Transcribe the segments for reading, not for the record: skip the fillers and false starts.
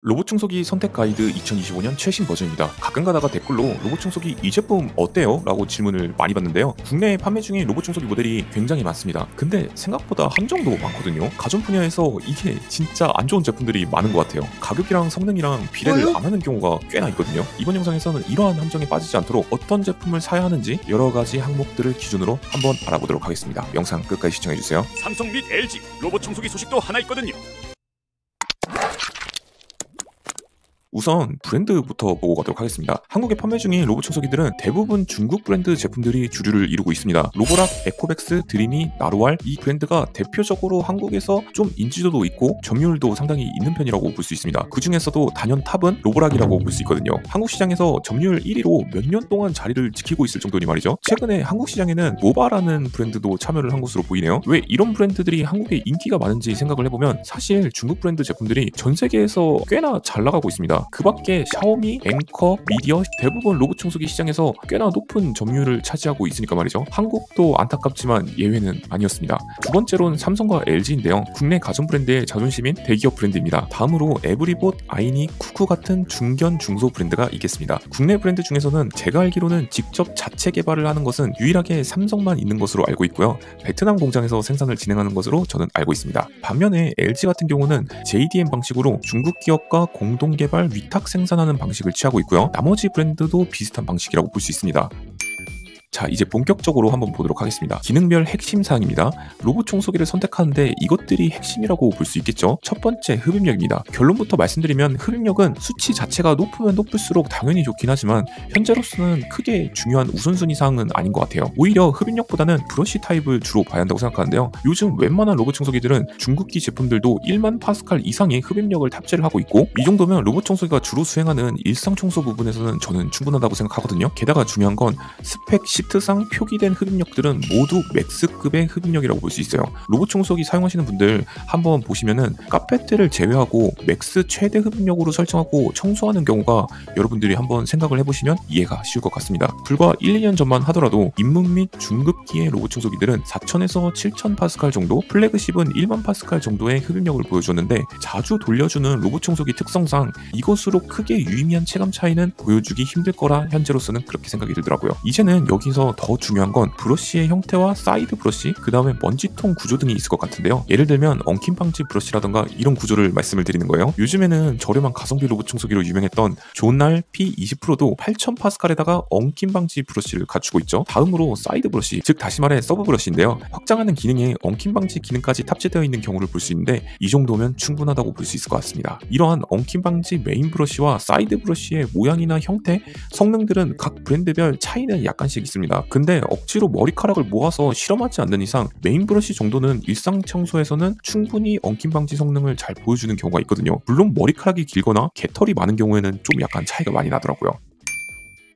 로봇 청소기 선택 가이드 2025년 최신 버전입니다. 가끔 가다가 댓글로 로봇 청소기 이 제품 어때요? 라고 질문을 많이 받는데요. 국내에 판매 중인 로봇 청소기 모델이 굉장히 많습니다. 근데 생각보다 함정도 많거든요. 가전 분야에서 이게 진짜 안 좋은 제품들이 많은 것 같아요. 가격이랑 성능이랑 비례를 안 하는 경우가 꽤나 있거든요. 이번 영상에서는 이러한 함정에 빠지지 않도록 어떤 제품을 사야 하는지 여러 가지 항목들을 기준으로 한번 알아보도록 하겠습니다. 영상 끝까지 시청해주세요. 삼성 및 LG 로봇 청소기 소식도 하나 있거든요. 우선 브랜드부터 보고 가도록 하겠습니다. 한국에 판매 중인 로봇 청소기들은 대부분 중국 브랜드 제품들이 주류를 이루고 있습니다. 로보락, 에코백스, 드리미, 나루알 이 브랜드가 대표적으로 한국에서 좀 인지도도 있고 점유율도 상당히 있는 편이라고 볼 수 있습니다. 그 중에서도 단연 탑은 로보락이라고 볼 수 있거든요. 한국 시장에서 점유율 1위로 몇 년 동안 자리를 지키고 있을 정도니 말이죠. 최근에 한국 시장에는 모바라는 브랜드도 참여를 한 것으로 보이네요. 왜 이런 브랜드들이 한국에 인기가 많은지 생각을 해보면 사실 중국 브랜드 제품들이 전 세계에서 꽤나 잘 나가고 있습니다. 그 밖에 샤오미, 앵커, 미디어 대부분 로봇 청소기 시장에서 꽤나 높은 점유율을 차지하고 있으니까 말이죠. 한국도 안타깝지만 예외는 아니었습니다. 두 번째로는 삼성과 LG인데요. 국내 가전 브랜드의 자존심인 대기업 브랜드입니다. 다음으로 에브리봇, 아이니, 쿠쿠 같은 중견, 중소 브랜드가 있겠습니다. 국내 브랜드 중에서는 제가 알기로는 직접 자체 개발을 하는 것은 유일하게 삼성만 있는 것으로 알고 있고요. 베트남 공장에서 생산을 진행하는 것으로 저는 알고 있습니다. 반면에 LG 같은 경우는 JDM 방식으로 중국 기업과 공동 개발 위탁 생산하는 방식을 취하고 있고요. 나머지 브랜드도 비슷한 방식이라고 볼 수 있습니다. 자, 이제 본격적으로 한번 보도록 하겠습니다. 기능별 핵심 사항입니다. 로봇 청소기를 선택하는데 이것들이 핵심이라고 볼 수 있겠죠. 첫 번째, 흡입력입니다. 결론부터 말씀드리면 흡입력은 수치 자체가 높으면 높을수록 당연히 좋긴 하지만 현재로서는 크게 중요한 우선순위 사항은 아닌 것 같아요. 오히려 흡입력보다는 브러쉬 타입을 주로 봐야 한다고 생각하는데요. 요즘 웬만한 로봇 청소기들은 중국기 제품들도 1만 파스칼 이상의 흡입력을 탑재를 하고 있고 이 정도면 로봇 청소기가 주로 수행하는 일상 청소 부분에서는 저는 충분하다고 생각하거든요. 게다가 중요한 건 스펙 시트상 표기된 흡입력들은 모두 맥스급의 흡입력이라고 볼 수 있어요. 로봇 청소기 사용하시는 분들 한번 보시면은 카페트를 제외하고 맥스 최대 흡입력으로 설정하고 청소하는 경우가 여러분들이 한번 생각을 해보시면 이해가 쉬울 것 같습니다. 불과 1, 2년 전만 하더라도 입문 및 중급기의 로봇 청소기들은 4000에서 7000 파스칼 정도, 플래그십은 1만 파스칼 정도의 흡입력을 보여줬는데 자주 돌려주는 로봇 청소기 특성상 이것으로 크게 유의미한 체감 차이는 보여주기 힘들 거라 현재로서는 그렇게 생각이 들더라고요. 이제는 여기서 더 중요한 건 브러쉬의 형태와 사이드 브러쉬, 그 다음에 먼지통 구조 등이 있을 것 같은데요. 예를 들면 엉킴 방지 브러쉬라던가 이런 구조를 말씀을 드리는 거예요. 요즘에는 저렴한 가성비 로봇 청소기로 유명했던 존날 P20 프로도 8000 파스칼에다가 엉킴 방지 브러쉬를 갖추고 있죠. 다음으로 사이드 브러쉬, 즉 다시 말해 서브 브러쉬인데요. 확장하는 기능에 엉킴 방지 기능까지 탑재되어 있는 경우를 볼 수 있는데 이 정도면 충분하다고 볼 수 있을 것 같습니다. 이러한 엉킴 방지 메인 브러쉬와 사이드 브러쉬의 모양이나 형태, 성능들은 각 브랜드별 차이는 약간씩 있습니다. 근데 억지로 머리카락을 모아서 실험하지 않는 이상 메인 브러쉬 정도는 일상 청소에서는 충분히 엉킴 방지 성능을 잘 보여주는 경우가 있거든요. 물론 머리카락이 길거나 개털이 많은 경우에는 좀 약간 차이가 많이 나더라고요.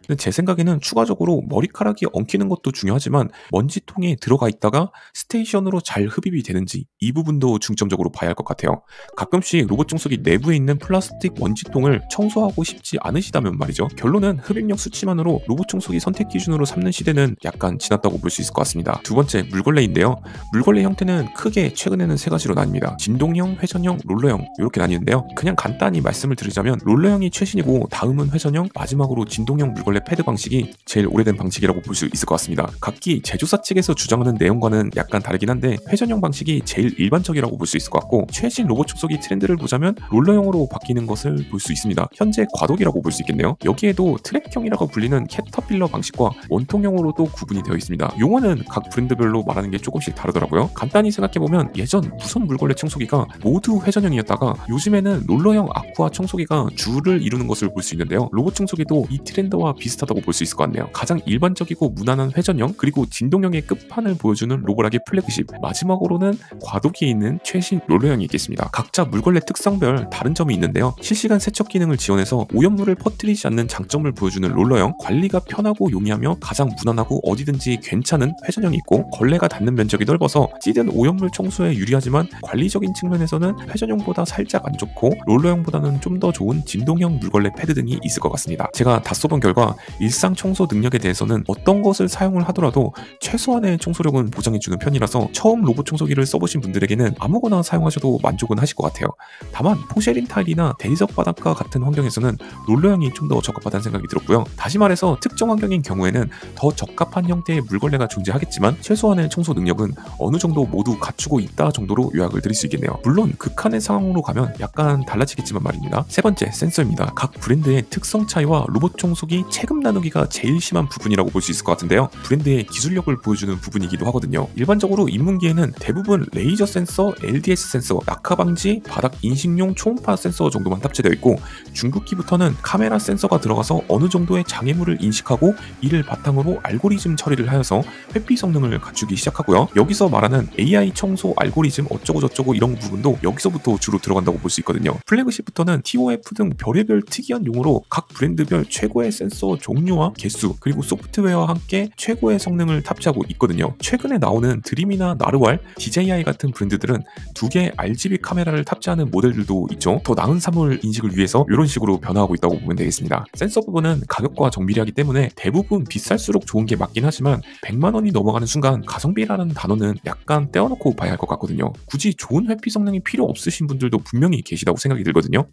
근데 제 생각에는 추가적으로 머리카락이 엉키는 것도 중요하지만 먼지통에 들어가 있다가 스테이션으로 잘 흡입이 되는지 이 부분도 중점적으로 봐야 할 것 같아요. 가끔씩 로봇 청소기 내부에 있는 플라스틱 먼지통을 청소하고 싶지 않으시다면 말이죠. 결론은 흡입력 수치만으로 로봇 청소기 선택 기준으로 삼는 시대는 약간 지났다고 볼 수 있을 것 같습니다. 두 번째, 물걸레인데요. 물걸레 형태는 크게 최근에는 세 가지로 나뉩니다. 진동형, 회전형, 롤러형 이렇게 나뉘는데요. 그냥 간단히 말씀을 드리자면 롤러형이 최신이고 다음은 회전형, 마지막으로 진동형 물걸레 패드 방식이 제일 오래된 방식이라고 볼 수 있을 것 같습니다. 각기 제조사 측에서 주장하는 내용과는 약간 다르긴 한데 회전형 방식이 제일 일반적이라고 볼 수 있을 것 같고 최신 로봇 청소기 트렌드를 보자면 롤러형으로 바뀌는 것을 볼 수 있습니다. 현재 과도기라고 볼 수 있겠네요. 여기에도 트랙형이라고 불리는 캐터필러 방식과 원통형으로도 구분이 되어 있습니다. 용어는 각 브랜드별로 말하는 게 조금씩 다르더라고요. 간단히 생각해보면 예전 무선 물걸레 청소기가 모두 회전형이었다가 요즘에는 롤러형 아쿠아 청소기가 주를 이루는 것을 볼 수 있는데요. 로봇 청소기도 이 트렌드와 비슷하다고 볼 수 있을 것 같네요. 가장 일반적이고 무난한 회전형 그리고 진동형의 끝판을 보여주는 로보락의 플래그십, 마지막으로는 과도기에 있는 최신 롤러형이 있겠습니다. 각자 물걸레 특성별 다른 점이 있는데요. 실시간 세척 기능을 지원해서 오염물을 퍼뜨리지 않는 장점을 보여주는 롤러형, 관리가 편하고 용이하며 가장 무난하고 어디든지 괜찮은 회전형이 있고 걸레가 닿는 면적이 넓어서 찌든 오염물 청소에 유리하지만 관리적인 측면에서는 회전형보다 살짝 안 좋고 롤러형보다는 좀 더 좋은 진동형 물걸레 패드 등이 있을 것 같습니다. 제가 다 써본 결과 청소와 일상 청소 능력에 대해서는 어떤 것을 사용을 하더라도 최소한의 청소력은 보장해주는 편이라서 처음 로봇 청소기를 써보신 분들에게는 아무거나 사용하셔도 만족은 하실 것 같아요. 다만 포쉐린 타일이나 대리석 바닥과 같은 환경에서는 롤러형이 좀 더 적합하다는 생각이 들었고요. 다시 말해서 특정 환경인 경우에는 더 적합한 형태의 물걸레가 존재하겠지만 최소한의 청소 능력은 어느 정도 모두 갖추고 있다 정도로 요약을 드릴 수 있겠네요. 물론 극한의 상황으로 가면 약간 달라지겠지만 말입니다. 세 번째, 센서입니다. 각 브랜드의 특성 차이와 로봇 청소기 체급 나누기가 제일 심한 부분이라고 볼 수 있을 것 같은데요. 브랜드의 기술력을 보여주는 부분이기도 하거든요. 일반적으로 입문기에는 대부분 레이저 센서, LDS 센서, 낙하 방지, 바닥 인식용 초음파 센서 정도만 탑재되어 있고 중국기부터는 카메라 센서가 들어가서 어느 정도의 장애물을 인식하고 이를 바탕으로 알고리즘 처리를 하여서 회피 성능을 갖추기 시작하고요. 여기서 말하는 AI 청소 알고리즘 어쩌고저쩌고 이런 부분도 여기서부터 주로 들어간다고 볼 수 있거든요. 플래그십부터는 TOF 등 별의별 특이한 용어로 각 브랜드별 최고의 센서 종류와 개수 그리고 소프트웨어와 함께 최고의 성능을 탑재하고 있거든요. 최근에 나오는 드림이나 나르왈, DJI 같은 브랜드들은 2개의 RGB 카메라를 탑재하는 모델들도 있죠. 더 나은 사물 인식을 위해서 이런 식으로 변화하고 있다고 보면 되겠습니다. 센서 부분은 가격과 정밀하기 때문에 대부분 비쌀수록 좋은 게 맞긴 하지만 100만 원이 넘어가는 순간 가성비라는 단어는 약간 떼어놓고 봐야 할 것 같거든요. 굳이 좋은 회피 성능이 필요 없으신 분들도 분명히 계시다고 생각이 들거든요.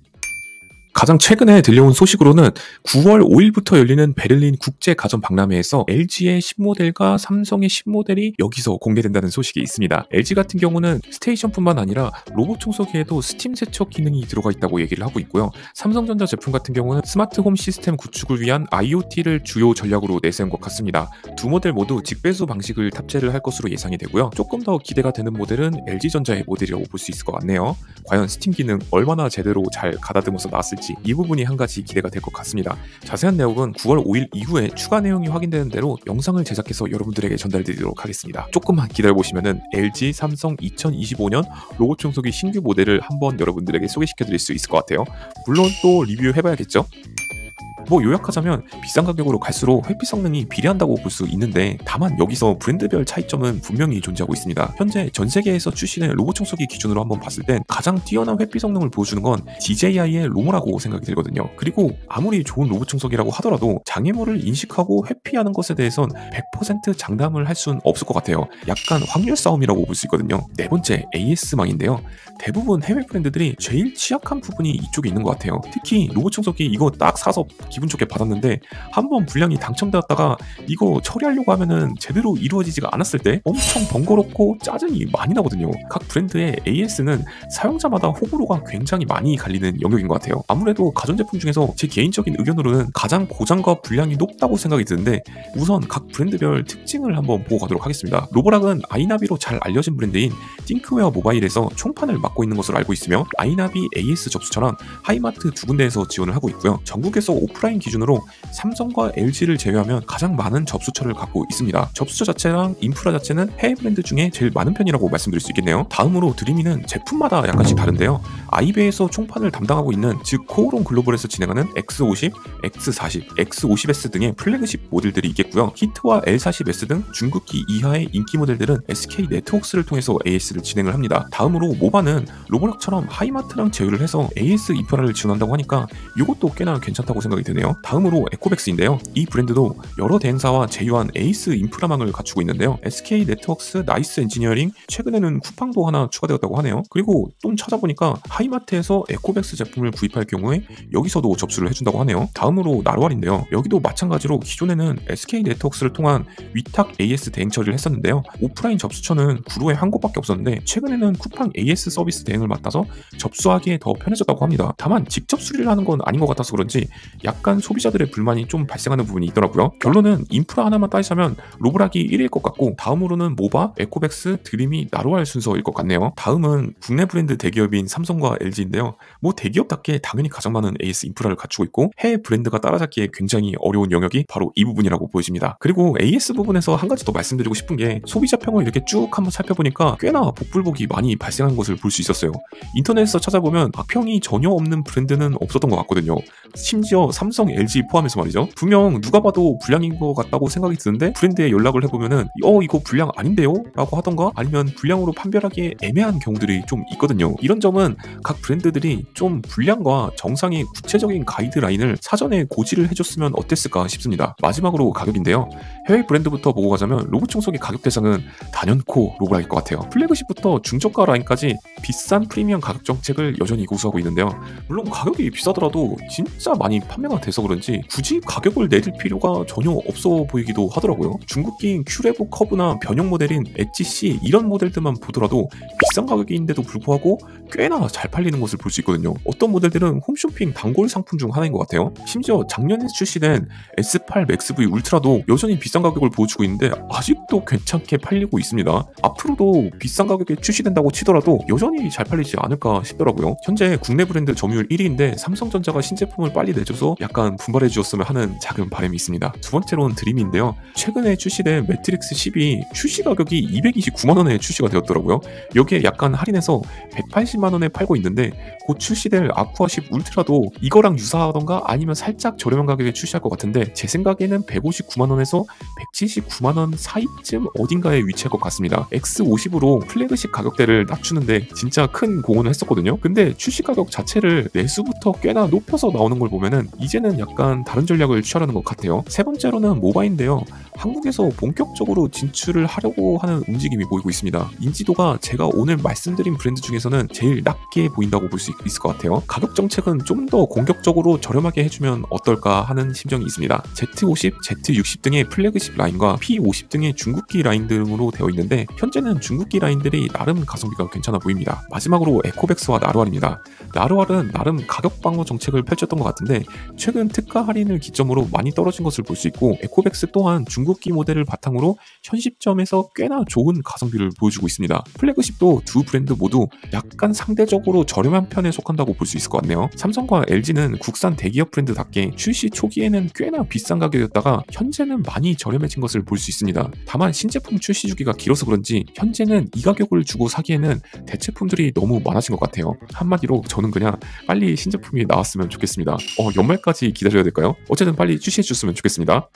가장 최근에 들려온 소식으로는 9월 5일부터 열리는 베를린 국제 가전 박람회에서 LG의 신모델과 삼성의 신모델이 여기서 공개된다는 소식이 있습니다. LG 같은 경우는 스테이션뿐만 아니라 로봇 청소기에도 스팀 세척 기능이 들어가 있다고 얘기를 하고 있고요. 삼성전자 제품 같은 경우는 스마트 홈 시스템 구축을 위한 IoT를 주요 전략으로 내세운 것 같습니다. 두 모델 모두 직배수 방식을 탑재를 할 것으로 예상이 되고요. 조금 더 기대가 되는 모델은 LG전자의 모델이라고 볼 수 있을 것 같네요. 과연 스팀 기능 얼마나 제대로 잘 가다듬어서 나왔을지 이 부분이 한 가지 기대가 될 것 같습니다. 자세한 내용은 9월 5일 이후에 추가 내용이 확인되는 대로 영상을 제작해서 여러분들에게 전달드리도록 하겠습니다. 조금만 기다려보시면 LG, 삼성 2025년 로봇 청소기 신규 모델을 한번 여러분들에게 소개시켜드릴 수 있을 것 같아요. 물론 또 리뷰해봐야겠죠? 뭐 요약하자면 비싼 가격으로 갈수록 회피 성능이 비례한다고 볼 수 있는데 다만 여기서 브랜드별 차이점은 분명히 존재하고 있습니다. 현재 전 세계에서 출시된 로봇 청소기 기준으로 한번 봤을 땐 가장 뛰어난 회피 성능을 보여주는 건 DJI의 로모라고 생각이 들거든요. 그리고 아무리 좋은 로봇 청소기라고 하더라도 장애물을 인식하고 회피하는 것에 대해선 100% 장담을 할 수는 없을 것 같아요. 약간 확률 싸움이라고 볼 수 있거든요. 네 번째, AS망인데요. 대부분 해외 브랜드들이 제일 취약한 부분이 이쪽에 있는 것 같아요. 특히 로봇 청소기 이거 딱 사서 기분 좋게 받았는데 한번 분량이 당첨되었다가 이거 처리하려고 하면은 제대로 이루어지지가 않았을 때 엄청 번거롭고 짜증이 많이 나거든요. 각 브랜드의 AS는 사용자마다 호불호가 굉장히 많이 갈리는 영역인 것 같아요. 아무래도 가전제품 중에서 제 개인적인 의견으로는 가장 고장과 분량이 높다고 생각이 드는데 우선 각 브랜드별 특징을 한번 보고 가도록 하겠습니다. 로보락은 아이나비로 잘 알려진 브랜드인 띵크웨어 모바일에서 총판을 맡고 있는 것으로 알고 있으며 아이나비 AS 접수처랑 하이마트 두 군데에서 지원을 하고 있고요. 전국에서 오프라인 기준으로 삼성과 LG를 제외하면 가장 많은 접수처를 갖고 있습니다. 접수처 자체랑 인프라 자체는 해외 브랜드 중에 제일 많은 편이라고 말씀드릴 수 있겠네요. 다음으로 드림이는 제품마다 약간씩 다른데요. 아이베에서 총판을 담당하고 있는 즉 코오롱 글로벌에서 진행하는 X50, X40, X50S 등의 플래그십 모델들이 있겠고요. 히트와 L40S 등 중급기 이하의 인기 모델들은 SK 네트워크스를 통해서 AS를 진행을 합니다. 다음으로 모바는 로보락처럼 하이마트랑 제휴를 해서 AS 인프라를 지원한다고 하니까 이것도 꽤나 괜찮다고 생각이 드네요. 다음으로 에코백스인데요. 이 브랜드도 여러 대행사와 제휴한 에이스 인프라망을 갖추고 있는데요. SK 네트워크스, 나이스 엔지니어링, 최근에는 쿠팡도 하나 추가되었다고 하네요. 그리고 좀 찾아보니까 하이마트에서 에코백스 제품을 구입할 경우에 여기서도 접수를 해준다고 하네요. 다음으로 나르왈인데요. 여기도 마찬가지로 기존에는 SK 네트워크스를 통한 위탁 AS 대행 처리를 했었는데요. 오프라인 접수처는 구로에 한 곳밖에 없었는데 최근에는 쿠팡 AS 서비스 대행을 맡아서 접수하기에 더 편해졌다고 합니다. 다만 직접 수리를 하는 건 아닌 것 같아서 그런지 약간 소비자들의 불만이 좀 발생하는 부분이 있더라고요. 결론은 인프라 하나만 따지자면 로보락이 1위일 것 같고 다음으로는 모바, 에코백스, 드림이 나르왈 순서일 것 같네요. 다음은 국내 브랜드 대기업인 삼성과 LG인데요. 뭐 대기업답게 당연히 가장 많은 AS 인프라를 갖추고 있고 해외 브랜드가 따라잡기에 굉장히 어려운 영역이 바로 이 부분이라고 보여집니다. 그리고 AS 부분에서 한 가지 더 말씀드리고 싶은 게 소비자평을 이렇게 쭉 한번 살펴보니까 꽤나 복불복이 많이 발생한 것을 볼 수 있었어요. 인터넷에서 찾아보면 악평이 전혀 없는 브랜드는 없었던 것 같거든요. 심지어 삼성, LG 포함해서 말이죠. 분명 누가 봐도 불량인 것 같다고 생각이 드는데 브랜드에 연락을 해보면은 이거 불량 아닌데요? 라고 하던가 아니면 불량으로 판별하기에 애매한 경우들이 좀 있거든요. 이런 점은 각 브랜드들이 좀 분량과 정상의 구체적인 가이드라인을 사전에 고지를 해줬으면 어땠을까 싶습니다. 마지막으로 가격인데요. 해외 브랜드부터 보고 가자면 로봇 청소기 가격 대상은 단연코 로보락일 것 같아요. 플래그십부터 중저가 라인까지 비싼 프리미엄 가격 정책을 여전히 고수하고 있는데요. 물론 가격이 비싸더라도 진짜 많이 판매가 돼서 그런지 굳이 가격을 내릴 필요가 전혀 없어 보이기도 하더라고요. 중국기인 큐레보 커브나 변형 모델인 엣지 C 이런 모델들만 보더라도 비싼 가격인데도 불구하고 꽤나 잘 팔리는 것을 볼 수 있거든요. 어떤 모델들은 홈쇼핑 단골 상품 중 하나인 것 같아요. 심지어 작년에 출시된 S8 Max V 울트라도 여전히 비싼 가격을 보여주고 있는데 아직도 괜찮게 팔리고 있습니다. 앞으로도 비싼 가격에 출시된다고 치더라도 여전히 잘 팔리지 않을까 싶더라고요. 현재 국내 브랜드 점유율 1위인데 삼성전자가 신제품을 빨리 내줘서 약간 분발해 주었으면 하는 작은 바람이 있습니다. 두 번째로는 드림인데요. 최근에 출시된 매트릭스 10이 출시 가격이 229만원에 출시가 되었더라고요. 여기에 약간 할인해서 180만원에 팔고 있는데 곧 출시될 아쿠아 10 울트라도 이거랑 유사하던가 아니면 살짝 저렴한 가격에 출시할 것 같은데 제 생각에는 159만원에서 179만원 사이쯤 어딘가에 위치할 것 같습니다. X50으로 플래그십 가격대를 낮추는데 진짜 큰 공헌을 했었거든요. 근데 출시 가격 자체를 내수부터 꽤나 높여서 나오는 걸 보면은 이제는 약간 다른 전략을 취하려는 것 같아요. 세 번째로는 모바인데요. 한국에서 본격적으로 진출을 하려고 하는 움직임이 보이고 있습니다. 인지도가 제가 오늘 말씀드린 브랜드 중에서는 제일 낮게 보인다고 볼 수 있을 것 같아요. 가격 정책은 좀 더 공격적으로 저렴하게 해주면 어떨까 하는 심정이 있습니다. Z50, Z60 등의 플래그십 라인과 P50 등의 중국기 라인 등으로 되어 있는데 현재는 중국기 라인들이 나름 가성비가 괜찮아 보입니다. 마지막으로 에코백스와 나루알입니다. 나루알은 나름 가격 방어 정책을 펼쳤던 것 같은데 최근 특가 할인을 기점으로 많이 떨어진 것을 볼 수 있고 에코백스 또한 중국기 모델을 바탕으로 현 시점에서 꽤나 좋은 가성비를 보여주고 있습니다. 플래그십도 두 브랜드 모두 약간 상대적으로 저렴한 편에 속한다고 볼 수 있을 것 같네요. 삼성과 LG는 국산 대기업 브랜드답게 출시 초기에는 꽤나 비싼 가격이었다가 현재는 많이 저렴해진 것을 볼 수 있습니다. 다만 신제품 출시 주기가 길어서 그런지 현재는 이 가격을 주고 사기에는 대체품들이 너무 많아진 것 같아요. 한마디로 저는 그냥 빨리 신제품이 나왔으면 좋겠습니다. 연말까지 기다려야 될까요? 어쨌든 빨리 출시해 줬으면 좋겠습니다.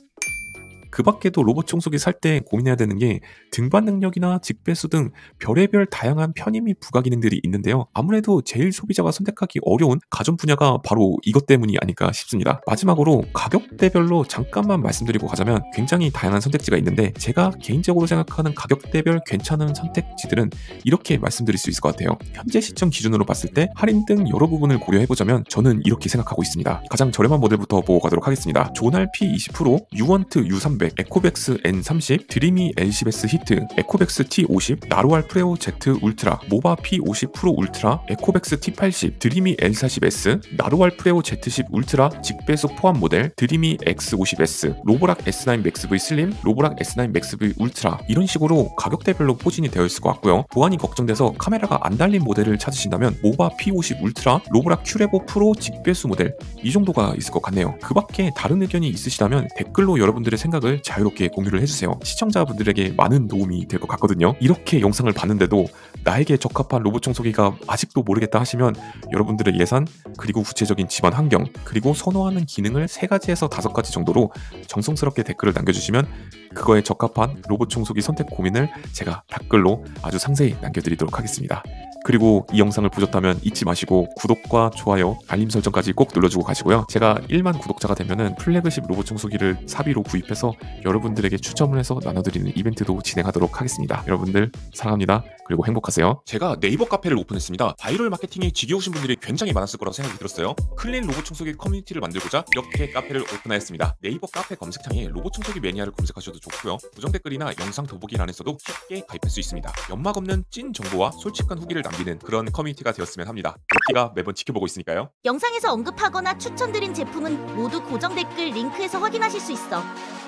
그 밖에도 로봇 청소기 살 때 고민해야 되는 게 등반 능력이나 직배수 등 별의별 다양한 편의 및 부가 기능들이 있는데요. 아무래도 제일 소비자가 선택하기 어려운 가전 분야가 바로 이것 때문이 아닐까 싶습니다. 마지막으로 가격대별로 잠깐만 말씀드리고 가자면 굉장히 다양한 선택지가 있는데 제가 개인적으로 생각하는 가격대별 괜찮은 선택지들은 이렇게 말씀드릴 수 있을 것 같아요. 현재 시점 기준으로 봤을 때 할인 등 여러 부분을 고려해보자면 저는 이렇게 생각하고 있습니다. 가장 저렴한 모델부터 보고 가도록 하겠습니다. 조날 P20 프로, 유원트 U300, 에코백스 N30, 드리미 L10S 히트, 에코백스 T50, 나루알 프레오 Z 울트라, 모바 P50 프로 울트라, 에코백스 T80, 드리미 L40S, 나루알 프레오 Z10 울트라 직배수 포함 모델, 드리미 X50S, 로보락 S9 맥스 V 슬림, 로보락 S9 맥스 V 울트라 이런 식으로 가격대별로 포진이 되어 있을 것 같고요. 보안이 걱정돼서 카메라가 안 달린 모델을 찾으신다면 모바 P50 울트라, 로보락 큐레보 프로 직배수 모델 이 정도가 있을 것 같네요. 그 밖에 다른 의견이 있으시다면 댓글로 여러분들의 생각을 자유롭게 공유를 해주세요. 시청자분들에게 많은 도움이 될 것 같거든요. 이렇게 영상을 봤는데도 나에게 적합한 로봇 청소기가 아직도 모르겠다 하시면 여러분들의 예산 그리고 구체적인 집안 환경 그리고 선호하는 기능을 3가지에서 5가지 정도로 정성스럽게 댓글을 남겨주시면 그거에 적합한 로봇 청소기 선택 고민을 제가 댓글로 아주 상세히 남겨드리도록 하겠습니다. 그리고 이 영상을 보셨다면 잊지 마시고 구독과 좋아요, 알림 설정까지 꼭 눌러주고 가시고요. 제가 1만 구독자가 되면은 플래그십 로봇 청소기를 사비로 구입해서 여러분들에게 추첨을 해서 나눠드리는 이벤트도 진행하도록 하겠습니다. 여러분들 사랑합니다. 그리고 행복하세요. 제가 네이버 카페를 오픈했습니다. 바이럴 마케팅에 지겨우신 분들이 굉장히 많았을 거라고 생각이 들었어요. 클린 로봇 청소기 커뮤니티를 만들고자 이렇게 카페를 오픈하였습니다. 네이버 카페 검색창에 로봇 청소기 매니아를 검색하셔도 좋고요. 고정 댓글이나 영상 더보기란에서도 쉽게 가입할 수 있습니다. 연막 없는 찐 정보와 솔직한 후기를 남기는 그런 커뮤니티가 되었으면 합니다. 로키가 매번 지켜보고 있으니까요. 영상에서 언급하거나 추천드린 제품은 모두 고정 댓글 링크에서 확인하실 수 있어.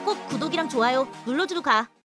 꼭 구독이랑 좋아요 눌러주러 가.